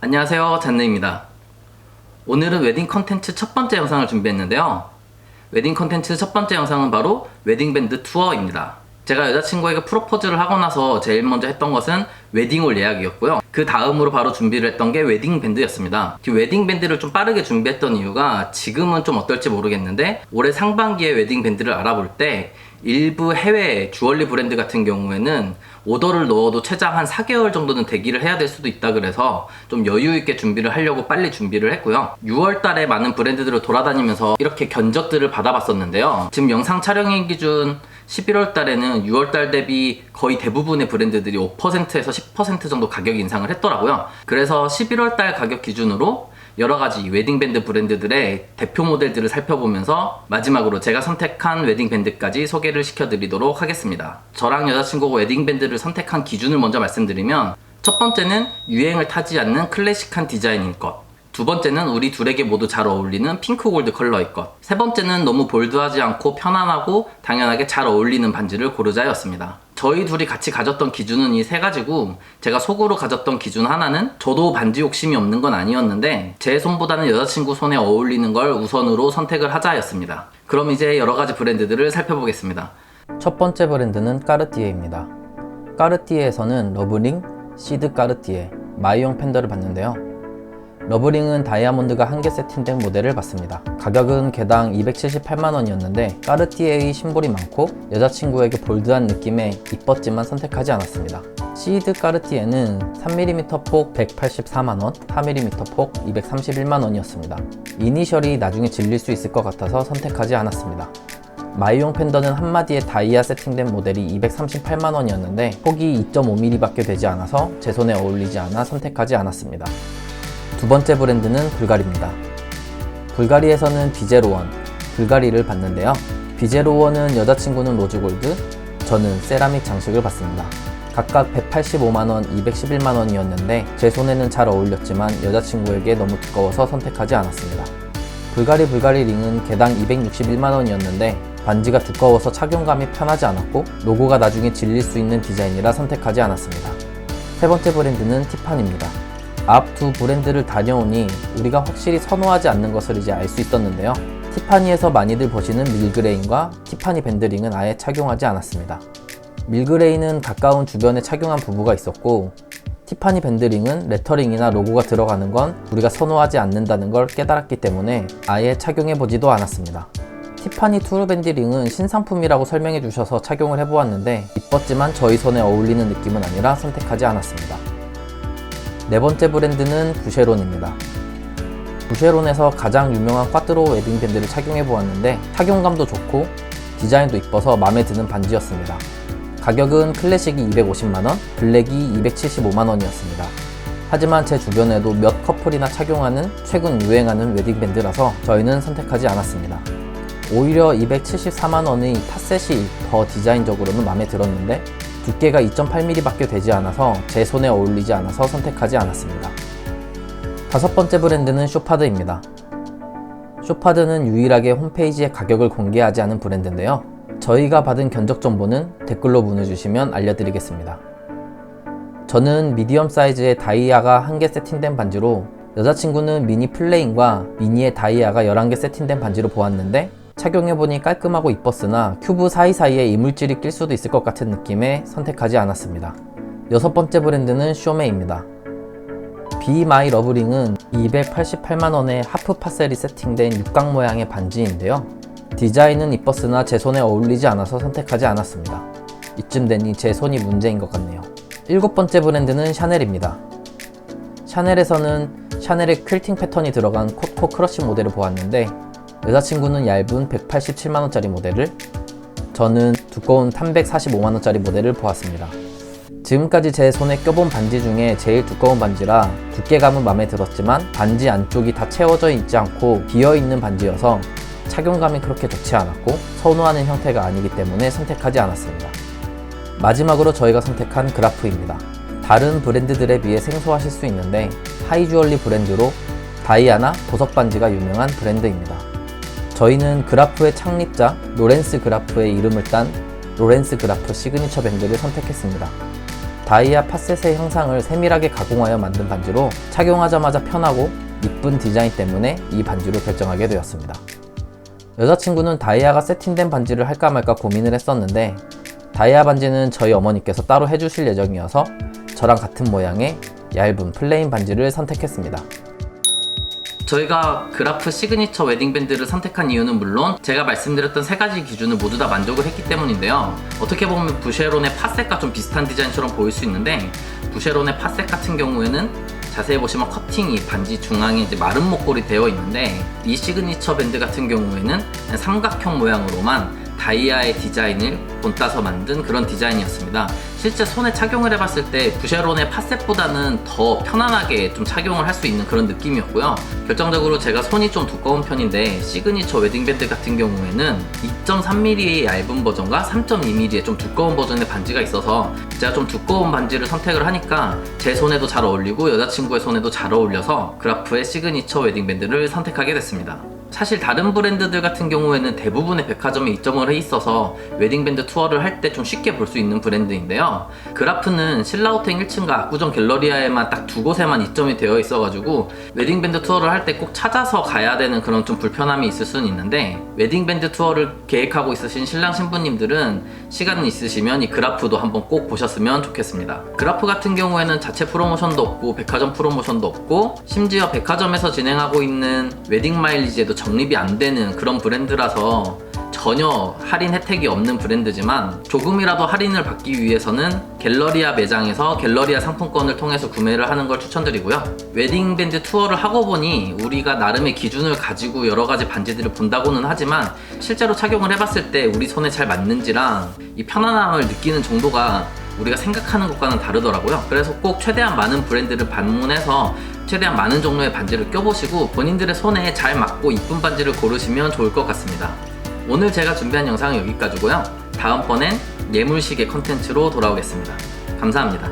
안녕하세요, 잔느입니다. 오늘은 웨딩 컨텐츠 첫 번째 영상을 준비했는데요. 웨딩 컨텐츠 첫 번째 영상은 바로 웨딩밴드 투어입니다. 제가 여자친구에게 프로포즈를 하고 나서 제일 먼저 했던 것은 웨딩홀 예약이었고요. 그 다음으로 바로 준비를 했던 게 웨딩밴드였습니다. 웨딩밴드를 좀 빠르게 준비했던 이유가 지금은 좀 어떨지 모르겠는데 올해 상반기에 웨딩밴드를 알아볼 때 일부 해외 주얼리 브랜드 같은 경우에는 오더를 넣어도 최장 한 4개월 정도는 대기를 해야 될 수도 있다 그래서 좀 여유 있게 준비를 하려고 빨리 준비를 했고요. 6월 달에 많은 브랜드들을 돌아다니면서 이렇게 견적들을 받아봤었는데요. 지금 영상 촬영일 기준 11월 달에는 6월 달 대비 거의 대부분의 브랜드들이 5%에서 10% 정도 가격 인상을 했더라고요. 그래서 11월 달 가격 기준으로 여러 가지 웨딩밴드 브랜드들의 대표 모델들을 살펴보면서 마지막으로 제가 선택한 웨딩밴드까지 소개를 시켜드리도록 하겠습니다. 저랑 여자친구가 웨딩밴드를 선택한 기준을 먼저 말씀드리면 첫 번째는 유행을 타지 않는 클래식한 디자인인 것, 두 번째는 우리 둘에게 모두 잘 어울리는 핑크 골드 컬러의 것, 세 번째는 너무 볼드하지 않고 편안하고 당연하게 잘 어울리는 반지를 고르자였습니다. 저희 둘이 같이 가졌던 기준은 이 세 가지고 제가 속으로 가졌던 기준 하나는 저도 반지 욕심이 없는 건 아니었는데 제 손보다는 여자친구 손에 어울리는 걸 우선으로 선택을 하자였습니다. 그럼 이제 여러 가지 브랜드들을 살펴보겠습니다. 첫 번째 브랜드는 까르띠에입니다. 까르띠에에서는 러브링, 시드 까르띠에, 마이용 팬더를 봤는데요. 러브링은 다이아몬드가 한 개 세팅된 모델을 봤습니다. 가격은 개당 278만원이었는데 까르띠에의 심볼이 많고 여자친구에게 볼드한 느낌에 이뻤지만 선택하지 않았습니다. 시드 까르띠에는 3mm 폭 184만원, 4mm 폭 231만원이었습니다. 이니셜이 나중에 질릴 수 있을 것 같아서 선택하지 않았습니다. 마이용 팬더는 한마디에 다이아 세팅된 모델이 238만원이었는데 폭이 2.5mm 밖에 되지 않아서 제 손에 어울리지 않아 선택하지 않았습니다. 두 번째 브랜드는 불가리입니다. 불가리에서는 비제로원, 불가리를 봤는데요. 비제로원은 여자친구는 로즈골드, 저는 세라믹 장식을 봤습니다. 각각 185만원, 211만원이었는데 제 손에는 잘 어울렸지만 여자친구에게 너무 두꺼워서 선택하지 않았습니다. 불가리 링은 개당 261만원이었는데 반지가 두꺼워서 착용감이 편하지 않았고 로고가 나중에 질릴 수 있는 디자인이라 선택하지 않았습니다. 세 번째 브랜드는 티파니입니다. 앞 두 브랜드를 다녀오니 우리가 확실히 선호하지 않는 것을 이제 알 수 있었는데요. 티파니에서 많이들 보시는 밀그레인과 티파니 밴드링은 아예 착용하지 않았습니다. 밀그레인은 가까운 주변에 착용한 부부가 있었고 티파니 밴드링은 레터링이나 로고가 들어가는 건 우리가 선호하지 않는다는 걸 깨달았기 때문에 아예 착용해보지도 않았습니다. 티파니 투르 밴드링은 신상품이라고 설명해 주셔서 착용을 해보았는데 이뻤지만 저희 손에 어울리는 느낌은 아니라 선택하지 않았습니다. 네 번째 브랜드는 부쉐론입니다. 부쉐론에서 가장 유명한 꽈트로 웨딩밴드를 착용해 보았는데 착용감도 좋고 디자인도 이뻐서 마음에 드는 반지였습니다. 가격은 클래식이 250만원, 블랙이 275만원이었습니다. 하지만 제 주변에도 몇 커플이나 착용하는 최근 유행하는 웨딩밴드라서 저희는 선택하지 않았습니다. 오히려 274만원의 팟셋이 더 디자인적으로는 마음에 들었는데 두께가 2.8mm 밖에 되지 않아서 제 손에 어울리지 않아서 선택하지 않았습니다. 다섯 번째 브랜드는 쇼파드입니다. 쇼파드는 유일하게 홈페이지에 가격을 공개하지 않은 브랜드인데요. 저희가 받은 견적 정보는 댓글로 문의 주시면 알려드리겠습니다. 저는 미디엄 사이즈의 다이아가 1개 세팅된 반지로 여자친구는 미니 플레인과 미니의 다이아가 11개 세팅된 반지로 보았는데 착용해보니 깔끔하고 이뻤으나 큐브 사이사이에 이물질이 낄 수도 있을 것 같은 느낌에 선택하지 않았습니다. 여섯 번째 브랜드는 쇼메입니다. Be My 러브링은 288만원의 하프 파셀이 세팅된 육각 모양의 반지인데요. 디자인은 이뻤으나 제 손에 어울리지 않아서 선택하지 않았습니다. 이쯤 되니 제 손이 문제인 것 같네요. 일곱 번째 브랜드는 샤넬입니다. 샤넬에서는 샤넬의 퀼팅 패턴이 들어간 코코 크러쉬 모델을 보았는데 여자친구는 얇은 187만원짜리 모델을, 저는 두꺼운 345만원짜리 모델을 보았습니다. 지금까지 제 손에 껴본 반지 중에 제일 두꺼운 반지라 두께감은 마음에 들었지만 반지 안쪽이 다 채워져 있지 않고 비어있는 반지여서 착용감이 그렇게 좋지 않았고 선호하는 형태가 아니기 때문에 선택하지 않았습니다. 마지막으로 저희가 선택한 그라프입니다. 다른 브랜드들에 비해 생소하실 수 있는데 하이주얼리 브랜드로 다이아나 보석 반지가 유명한 브랜드입니다. 저희는 그라프의 창립자 로렌스 그라프의 이름을 딴 로렌스 그라프 시그니처 밴드를 선택했습니다. 다이아 팟셋의 형상을 세밀하게 가공하여 만든 반지로 착용하자마자 편하고 이쁜 디자인 때문에 이 반지로 결정하게 되었습니다. 여자친구는 다이아가 세팅된 반지를 할까 말까 고민을 했었는데 다이아 반지는 저희 어머니께서 따로 해주실 예정이어서 저랑 같은 모양의 얇은 플레인 반지를 선택했습니다. 저희가 그라프 시그니처 웨딩밴드를 선택한 이유는 물론 제가 말씀드렸던 세 가지 기준을 모두 다 만족을 했기 때문인데요. 어떻게 보면 부쉐론의 팟셋과 좀 비슷한 디자인처럼 보일 수 있는데, 부쉐론의 팟셋 같은 경우에는 자세히 보시면 커팅이 반지 중앙에 이제 마른 목걸이 되어 있는데, 이 시그니처 밴드 같은 경우에는 삼각형 모양으로만 다이아의 디자인을 본따서 만든 그런 디자인이었습니다. 실제 손에 착용을 해봤을 때 부쉐론의 팟셋보다는 더 편안하게 좀 착용을 할 수 있는 그런 느낌이었고요. 결정적으로 제가 손이 좀 두꺼운 편인데 시그니처 웨딩밴드 같은 경우에는 2.3mm의 얇은 버전과 3.2mm의 좀 두꺼운 버전의 반지가 있어서 제가 좀 두꺼운 반지를 선택을 하니까 제 손에도 잘 어울리고 여자친구의 손에도 잘 어울려서 그라프의 시그니처 웨딩밴드를 선택하게 됐습니다. 사실 다른 브랜드들 같은 경우에는 대부분의 백화점에 입점을 해 있어서 웨딩밴드 투어를 할 때 좀 쉽게 볼 수 있는 브랜드인데요. 그라프는 신라호텔 1층과 압구정 갤러리아에만 딱 두 곳에만 입점이 되어 있어가지고 웨딩밴드 투어를 할 때 꼭 찾아서 가야 되는 그런 좀 불편함이 있을 수는 있는데, 웨딩밴드 투어를 계획하고 있으신 신랑 신부님들은 시간 있으시면 이 그라프도 한번 꼭 보셨으면 좋겠습니다. 그라프 같은 경우에는 자체 프로모션도 없고 백화점 프로모션도 없고 심지어 백화점에서 진행하고 있는 웨딩 마일리지에도 적립이 안 되는 그런 브랜드라서 전혀 할인 혜택이 없는 브랜드지만, 조금이라도 할인을 받기 위해서는 갤러리아 매장에서 갤러리아 상품권을 통해서 구매를 하는 걸 추천드리고요. 웨딩밴드 투어를 하고 보니 우리가 나름의 기준을 가지고 여러 가지 반지들을 본다고는 하지만 실제로 착용을 해봤을 때 우리 손에 잘 맞는지랑 이 편안함을 느끼는 정도가 우리가 생각하는 것과는 다르더라고요. 그래서 꼭 최대한 많은 브랜드를 방문해서 최대한 많은 종류의 반지를 껴보시고 본인들의 손에 잘 맞고 이쁜 반지를 고르시면 좋을 것 같습니다. 오늘 제가 준비한 영상은 여기까지고요. 다음번엔 예물시계 컨텐츠로 돌아오겠습니다. 감사합니다.